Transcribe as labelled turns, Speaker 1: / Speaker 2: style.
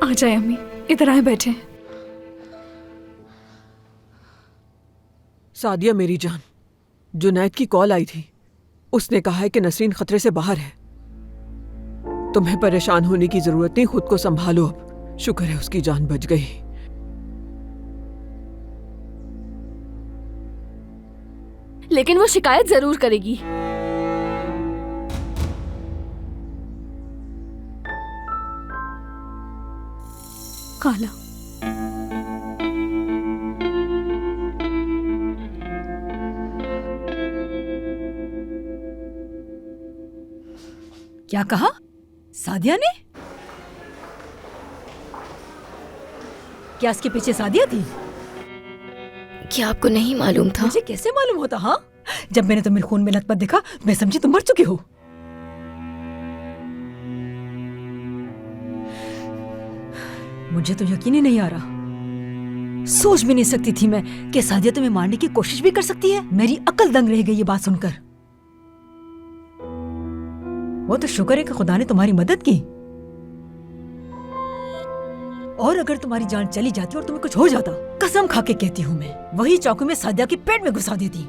Speaker 1: आ जाए अम्मी, इधर आए बैठे।
Speaker 2: सादिया मेरी जान, जुनैद की कॉल आई थी। उसने कहा है कि नसरीन खतरे से बाहर है। तुम्हें परेशान होने की जरूरत नहीं, खुद को संभालो अब। शुक्र है उसकी जान बच गई।
Speaker 1: लेकिन वो शिकायत जरूर करेगी। काला,
Speaker 3: क्या कहा सादिया ने? क्या इसके पीछे सादिया थी?
Speaker 1: क्या आपको नहीं मालूम था?
Speaker 3: मुझे कैसे मालूम होता? हाँ, जब मैंने तुम्हें खून में लथपथ देखा मैं समझी तुम मर चुके हो। मुझे तो यकीन ही नहीं आ रहा। सोच भी नहीं सकती थी मैं कि सादिया तुम्हें मारने की कोशिश भी कर सकती है। मेरी अकल दंग रह गई ये बात सुनकर। वो तो शुक्र है कि खुदा ने तुम्हारी मदद की, और अगर तुम्हारी जान चली जाती और तुम्हें कुछ हो जाता, कसम खा के कहती हूँ मैं वही चाकू में सादिया के पेट में घुसा देती।